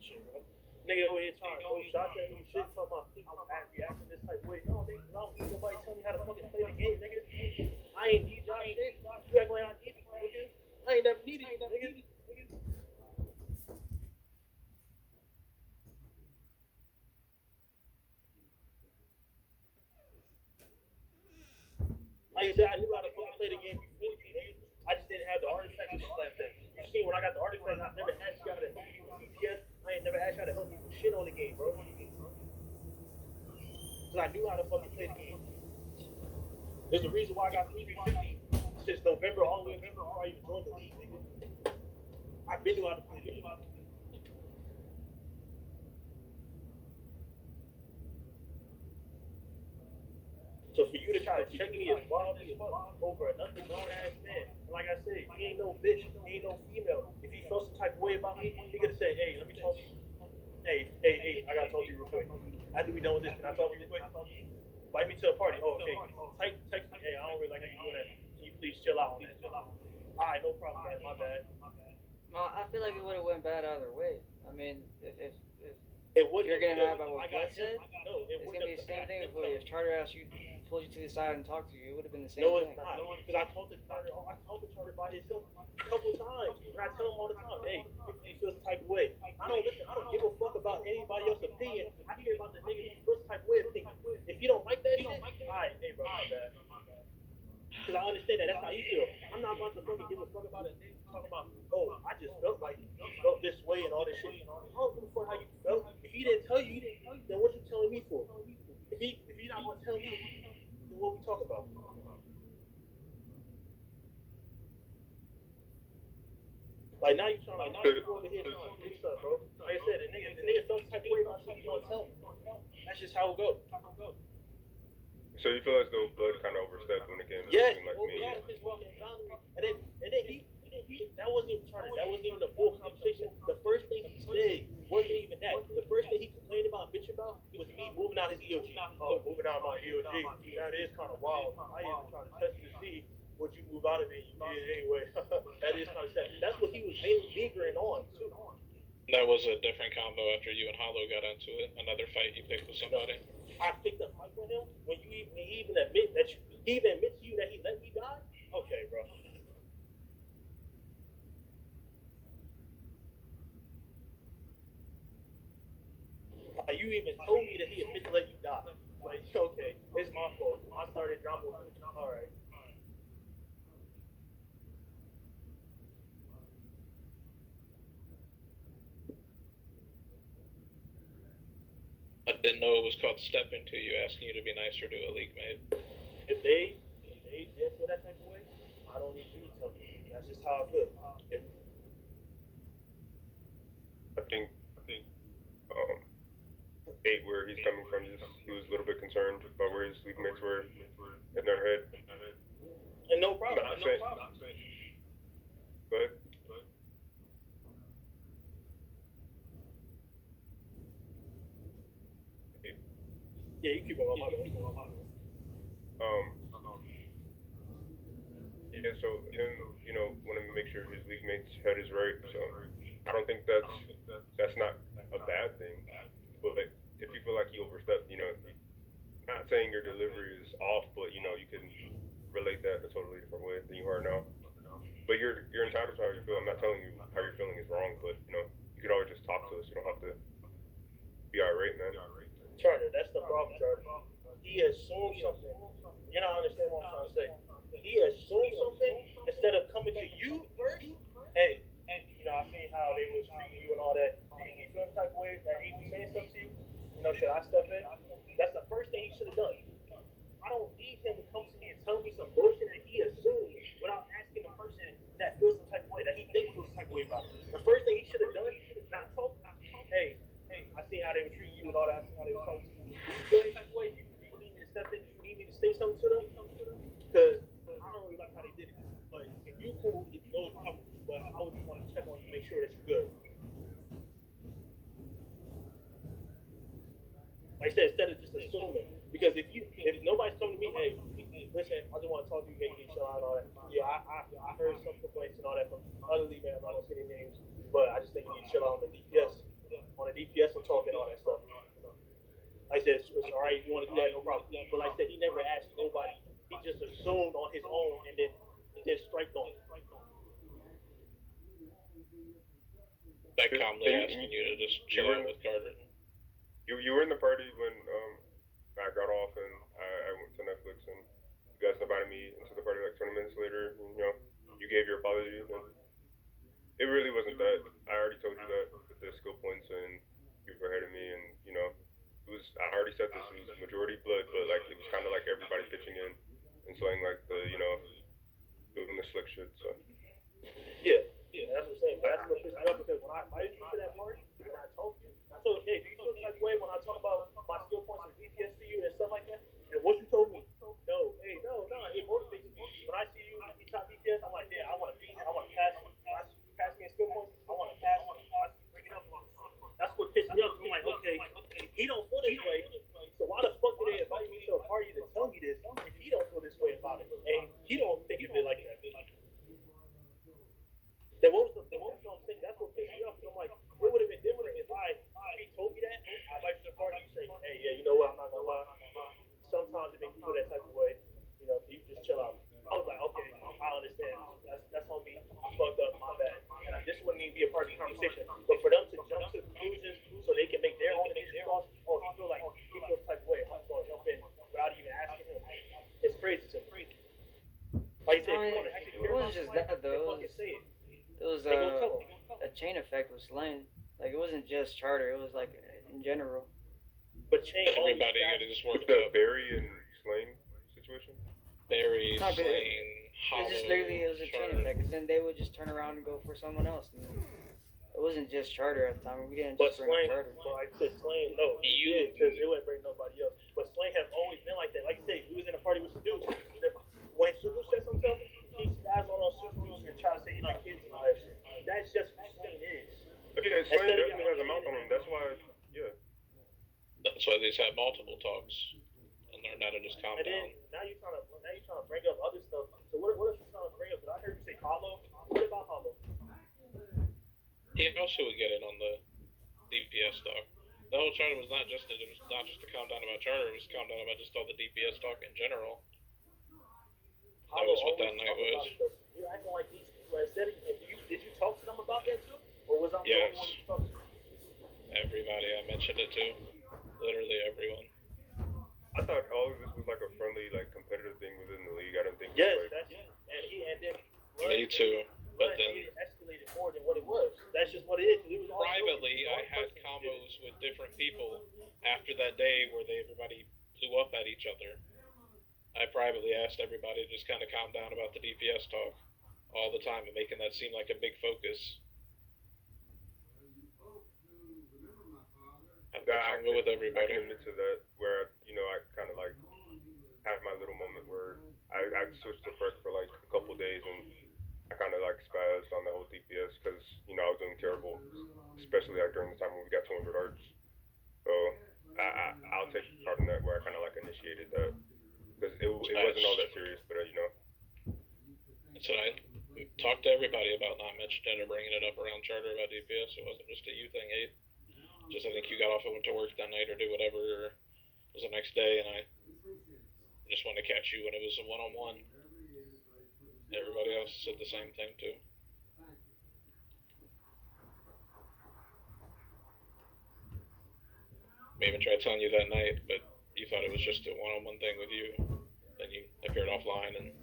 shit, bro. Nigga over here trying to throw shots at me and shit, talking about I'm reacting this type of way. No, nigga, no, nobody tell me how to fucking play the game, nigga. I ain't need y'all shit. You act like I need it, nigga. I ain't never needed it, nigga. Like I said, I knew how to fucking play the game before you, nigga. I just didn't have the artifacts and shit like that. You see, when I got the artifacts, I never asked y'all to CPS. I ain't never asked y'all to help me with shit on the game, bro. Because I knew how to fucking play the game. There's a reason why I got 350 since November all the way before I even joined the league, nigga. I've been knew how to play the game. So for you to try to check me as wild as fuck over another grown ass man, and like I said, he ain't no bitch, he ain't no female. If he felt some type of way about me, he could have said, hey, let me talk to you. Hey, I gotta talk to you real quick. After we done with this, can I talk to you real quick? Invite me to a party. Oh, okay. Text me, hey, I don't really like how you doing that. Can you please chill out? Alright, no problem, man. My bad. Well, I feel like it would have went bad either way. I mean, if It wouldn't you're gonna have I what got Blitz said, no, it it's wouldn't gonna be the same thing if Charter asked you, pulled you to the side and talked to you. It would have been the same No, thing. it's not. Because I talk to Charter by himself a couple times. And I tell him all the time, hey, if he feels the type of way. I don't listen, I don't give a fuck about anybody else's opinion. I care about the nigga who feels the type of way of thinking. If you don't like that shit, alright, hey bro, my bad. Because I understand that that's how you feel. I'm not about to fucking give a fuck about it. Talking about, oh, I just felt like you felt this way and all this shit. I don't give a fuck how you felt. If he didn't tell you, then what you telling me for? If he not gonna tell me, then what we talking about? Like now you trying to go over here trying to do stuff, bro. Like I said, the nigga felt the type of way about shit. You gonna tell me? That's just how it goes. So you feel as though Blood kind of overstepped when it came to Yes, something like me? yeah, his fucking boundary. And then he that wasn't even trying to, that wasn't even a full conversation. The first thing he said wasn't even that. The first thing he complained about, bitch about, was me moving out his EOG. Oh, moving out my EOG. That is kind of wild. I even trying to test to see would you move out of it. You did anyway. That is kind of sad. That's what he was lingering on too. That was a different combo after you and Hollow got into it. Another fight you picked with somebody. I picked up fight with him when he even admit that he even admits to you that he let me die. Okay, bro. You even told me that he admitted to let you die. Like, okay, it's my fault. I started drama. All right. I didn't know it was called stepping to you, asking you to be nicer to a league mate. If they feel that type of way, I don't need you to tell me. That's just how I feel. I think where he's coming from, he was a little bit concerned about where his league mates were in their head. And no problem. Go ahead. Yeah, you keep going. Yeah, so him, wanting to make sure his league mates' head is right. So I don't think that's not a bad thing. But if you feel like he overstepped, not saying your delivery is off, but you can relate that in a totally different way than you are now. But you're entitled to how you feel. I'm not telling you how you're feeling is wrong, but you could always just talk to us. You don't have to be irate, man. Charter, that's the problem, Charter. He assumed something. You don't understand what I'm trying to say. He assumed something instead of coming to you first. Hey, I seen how they was treating you and all that. You feel the type of way that he was saying something to you? Should I step in? That's the first thing he should have done. I don't need him to come to me and tell me some bullshit that he assumed without asking the person that feels some type of way, that he thinks feels some type of way about it. The first thing he should have done is not talk. Hey, I see how they were treating you and all that. I see how they were talking to you. You feel any type of way? You need me to step in? You need me to say something to them? Because I don't really like how they did it. But if you cool, it's no problem. But I would just want to check on you, make sure that you're good. Like I said, instead of just assuming. Because if nobody's coming to me, hey, listen, I just want to talk to you, make you chill out and all that. Yeah, I heard some complaints and all that from other league members. I'm not gonna say their names, but I just think you need to chill out on the DPS on DPS and talk and all that stuff. Like I said, it's all right. If you want to do that, no problem. But like I said, he never asked nobody. He just assumed on his own and then striked on it. That calmly asking you to just chill out with Carter. You were in the party when I got off and I went to Netflix and you guys invited me into the party like 20 minutes later. And, you know, you gave your apology. And it really wasn't that. I already told you that with the skill points and you were ahead of me. And, you know, it was, I already said this, it was majority blood, but like it was kind of like everybody pitching in and slaying like the, you know, doing the slick shit. So. Yeah, that's what I'm saying. But that's what pissed me off because when I invited you to that party, when I told you, I told you, hey, do you feel the type of way when I talk about my skill points and DPS to you and stuff like that? And what you told me, no, it motivates me. When I see you top DPS, I'm like, yeah, I want to be, I want to pass me in skill points. I want to pass, bring it up. That's what pissed me off. I'm like, okay, he don't feel this way, so why the fuck did they invite me to a party to tell me this if he don't feel this way about it? And he don't think of it like that. Then what was the thing? That's what pissed me off. I'm like, what would have been different if he told me that? I invite you to the party, you say, hey, yeah, you know what? I'm not gonna lie. Sometimes it makes me feel that type of way. You know, you just chill out. I was like, okay, I understand. That's on me. I fucked up. My bad. And this wouldn't even be a part of the conversation. But for them to jump to conclusions so they can make their own initial thoughts, oh, he feels the type of way. I'm going to jump in without even asking him. It's crazy to me. Like you said, it wasn't just that though. It was a chain effect with Slane. Like it wasn't just Charter. It was like in general. But chain everybody just worked the up. Barry and Slane situation. Barry, Slane, It Hollow. was just literally it was a chain effect. Because then they would just turn around and go for someone else. And it wasn't just Charter at the time. We didn't just bring up Charter. Well, like I said, Slane, no, he did because it wouldn't bring nobody else. But Slane has always been like that. Like you said, he was in a party with Sudoku. When Sudoku says himself, he spazzes on those Sudoku and tries to say he like kids and all that shit. That's just who Slane is. Yeah, Slane definitely has a mouth on him. That's why, yeah. That's why they've had multiple talks and learned how to just calm down. Now you're trying to bring up other stuff. So what else you trying to bring up? Because I heard you say Hollow. What about Hollow? He also would get in on the DPS talk. The whole charter was not just to calm down about charter. It was to calm down about just all the DPS talk in general. That was what that night was. You're acting like these people are steady. And did you talk to them about that too? Or was I the only one you talked to? Everybody, I mentioned it to. Literally everyone. I thought all of this was like a friendly, like competitive thing within the league. I didn't think. Yes, it was like, and then. Me too. But then it escalated more than what it was. That's just what it is. It was privately, I had combos with different people after that day where everybody blew up at each other. I privately asked everybody to just kind of calm down about the DPS talk all the time and making that seem like a big focus. I go with everybody. I can admit to that where, you know, I kind of like had my little moment where I switched to perk for like a couple days and I kind of like spazzed on the whole DPS because, you know, I was doing terrible, especially like during the time when we got 200 arts. So I'll take part in that where I kind of like initiated that because it wasn't all that serious, but you know. So I talked to everybody about not mentioning or bringing it up around charter about DPS. It wasn't just a you thing, Abe. Just I think you got off and went to work that night or do whatever. Or it was the next day, and I just wanted to catch you when it was a one-on-one. Everybody else said the same thing too. I even tried telling you that night, but you thought it was just a one-on-one thing with you. Then you appeared offline and